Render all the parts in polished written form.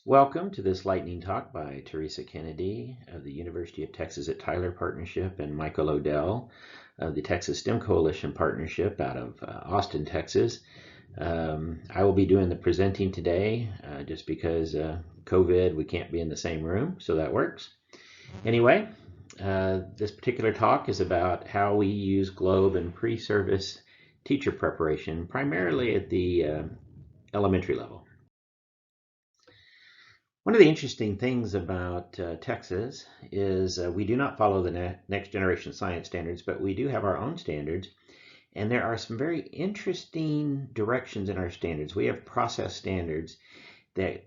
Welcome to this lightning talk by Teresa Kennedy of the University of Texas at Tyler Partnership and Michael Odell of the Texas STEM Coalition Partnership out of Austin, Texas. I will be doing the presenting today just because COVID, we can't be in the same room, so that works. Anyway, this particular talk is about how we use GLOBE and pre-service teacher preparation, primarily at the elementary level. One of the interesting things about Texas is we do not follow the next generation science standards, but we do have our own standards. And there are some very interesting directions in our standards. We have process standards that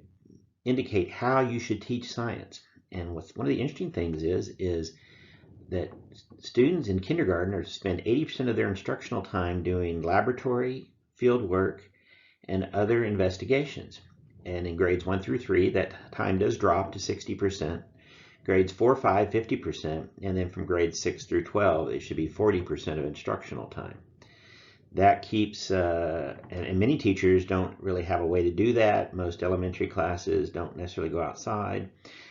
indicate how you should teach science. And one of the interesting things is that students in kindergarten are to spend 80% of their instructional time doing laboratory, field work, and other investigations. And in grades 1 through 3, that time does drop to 60%. Grades 4, 5, 50%. And then from grades 6 through 12, it should be 40% of instructional time. That keeps, and many teachers don't really have a way to do that. Most elementary classes don't necessarily go outside.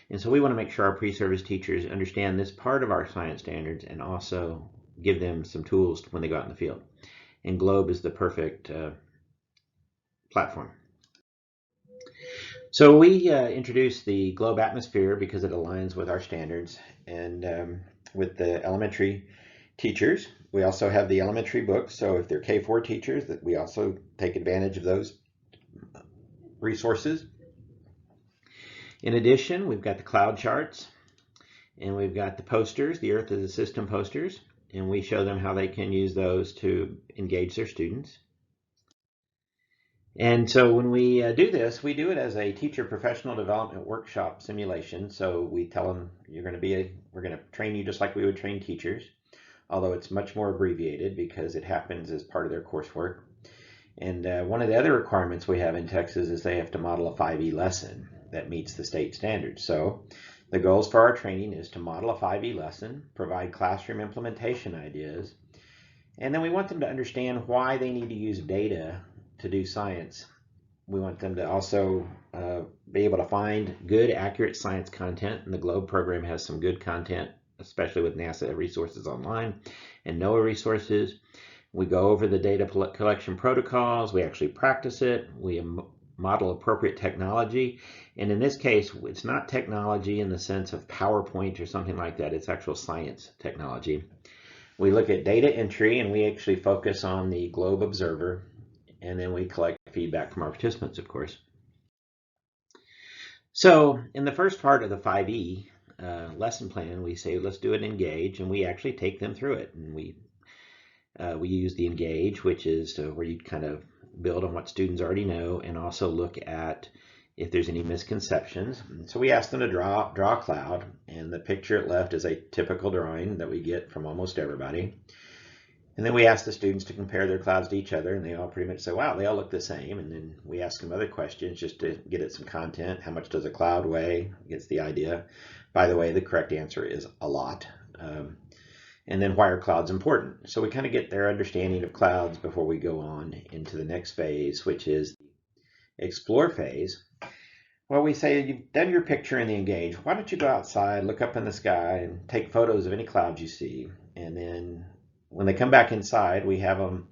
And so we want to make sure our pre-service teachers understand this part of our science standards and also give them some tools when they go out in the field. And GLOBE is the perfect platform. So we introduced the GLOBE atmosphere because it aligns with our standards and with the elementary teachers. We also have the elementary books, so if they're K-4 teachers, that we also take advantage of those resources. In addition, we've got the cloud charts and we've got the posters, the Earth as a System posters, and we show them how they can use those to engage their students. And so when we do this, we do it as a teacher professional development workshop simulation. So we tell them we're going to train you just like we would train teachers, although it's much more abbreviated because it happens as part of their coursework. And one of the other requirements we have in Texas is they have to model a 5E lesson that meets the state standards. So the goals for our training is to model a 5E lesson, provide classroom implementation ideas, and then we want them to understand why they need to use data to do science. We want them to also be able to find good, accurate science content, and the GLOBE program has some good content, especially with NASA resources online and NOAA resources. We go over the data collection protocols, we actually practice it, we model appropriate technology, and in this case, it's not technology in the sense of PowerPoint or something like that, it's actual science technology. We look at data entry and we actually focus on the GLOBE observer, and then we collect feedback from our participants, of course. So in the first part of the 5E lesson plan, we say, let's do an engage, and we actually take them through it. And we use the engage, which is where you kind of build on what students already know and also look at if there's any misconceptions. And so we ask them to draw a cloud, and the picture at left is a typical drawing that we get from almost everybody. And then we ask the students to compare their clouds to each other, and they all pretty much say, wow, they all look the same. And then we ask them other questions just to get at some content. How much does a cloud weigh? Gets the idea. By the way, the correct answer is a lot. And then why are clouds important? So we kind of get their understanding of clouds before we go on into the next phase, which is the explore phase. Well, we say, you've done your picture in the engage. Why don't you go outside, look up in the sky, and take photos of any clouds you see, and then when they come back inside, we have them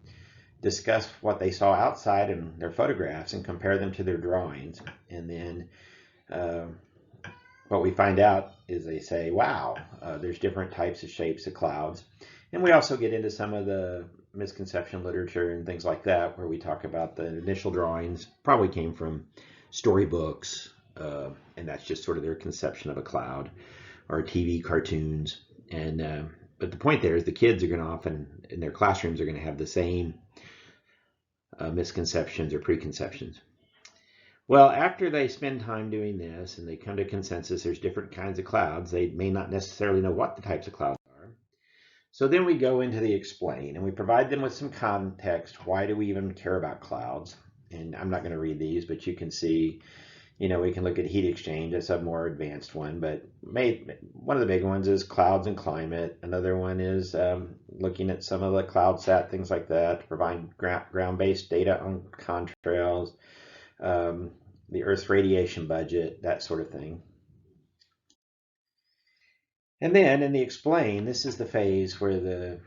discuss what they saw outside in their photographs and compare them to their drawings. And then what we find out is they say, wow, there's different types of shapes of clouds. And we also get into some of the misconception literature and things like that, where we talk about the initial drawings probably came from storybooks, and that's just sort of their conception of a cloud, or TV cartoons. And but the point there is the kids are going to often, in their classrooms, are going to have the same misconceptions or preconceptions. Well, after they spend time doing this and they come to consensus, there's different kinds of clouds. They may not necessarily know what the types of clouds are. So then we go into the explain, and we provide them with some context. Why do we even care about clouds? And I'm not going to read these, but you can see, you know, we can look at heat exchange. That's a more advanced one, but one of the big ones is clouds and climate. Another one is looking at some of the CloudSat, things like that, to provide ground-based data on contrails. the Earth's radiation budget, that sort of thing. And then in the explain, this is the phase where the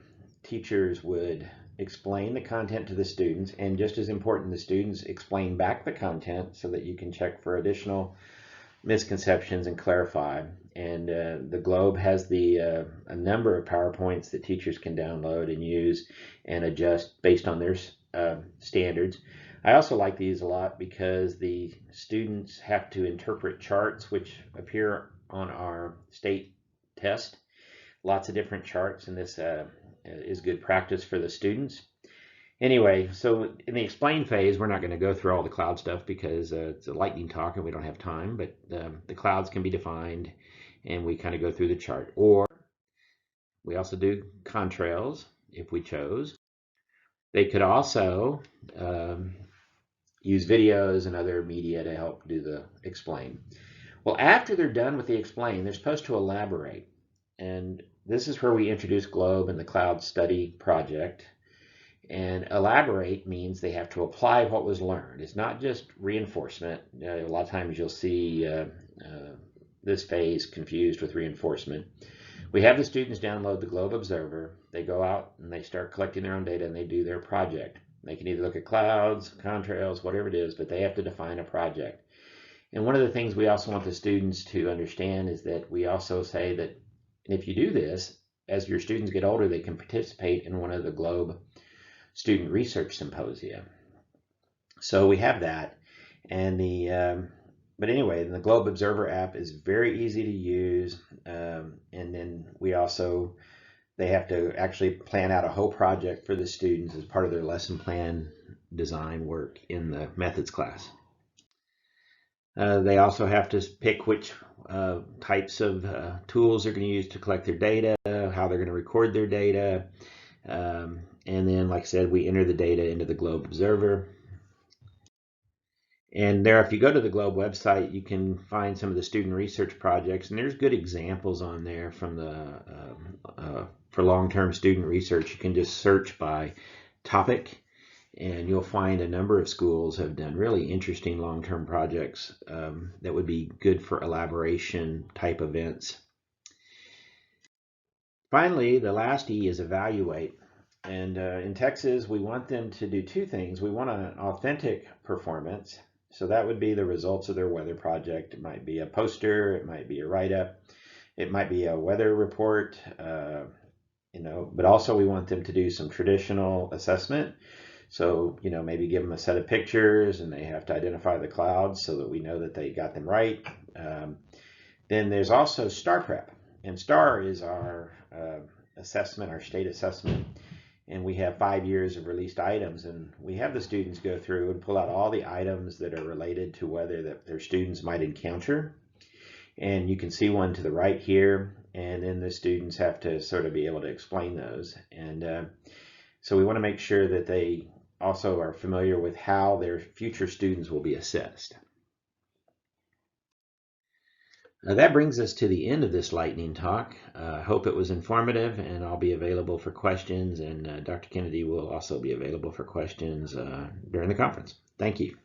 teachers would explain the content to the students, and just as important, the students explain back the content so that you can check for additional misconceptions and clarify. And the Globe has a number of PowerPoints that teachers can download and use and adjust based on their standards. I also like these a lot because the students have to interpret charts which appear on our state test. Lots of different charts, and this is good practice for the students. Anyway, so in the explain phase, we're not going to go through all the cloud stuff because it's a lightning talk and we don't have time, but the clouds can be defined and we kind of go through the chart. Or we also do contrails if we chose. They could also use videos and other media to help do the explain. Well, after they're done with the explain, they're supposed to elaborate. And this is where we introduce Globe and the Cloud Study Project. And elaborate means they have to apply what was learned. It's not just reinforcement. A lot of times you'll see this phase confused with reinforcement. We have the students download the Globe Observer. They go out and they start collecting their own data and they do their project. They can either look at clouds, contrails, whatever it is, but they have to define a project. And one of the things we also want the students to understand is that we also say that if you do this, as your students get older, they can participate in one of the Globe Student Research Symposia. So we have that. And but anyway, the Globe Observer app is very easy to use. And then they have to actually plan out a whole project for the students as part of their lesson plan design work in the methods class. They also have to pick which types of tools they're going to use to collect their data, how they're going to record their data. And then, like I said, we enter the data into the Globe Observer. And there, if you go to the Globe website, you can find some of the student research projects, and there's good examples on there from for long-term student research. You can just search by topic, and you'll find a number of schools have done really interesting long-term projects that would be good for elaboration type events. Finally, the last E is evaluate. And in Texas, we want them to do two things. We want an authentic performance. So that would be the results of their weather project. It might be a poster, it might be a write-up, it might be a weather report, but also we want them to do some traditional assessment. So, maybe give them a set of pictures and they have to identify the clouds so that we know that they got them right. Then there's also STAR prep. And STAR is our assessment, our state assessment. And we have 5 years of released items, and we have the students go through and pull out all the items that are related to weather that their students might encounter. And you can see one to the right here, and then the students have to sort of be able to explain those. And so we want to make sure that they also are familiar with how their future students will be assessed. That brings us to the end of this lightning talk. I hope it was informative, and I'll be available for questions, and Dr. Kennedy will also be available for questions during the conference. Thank you.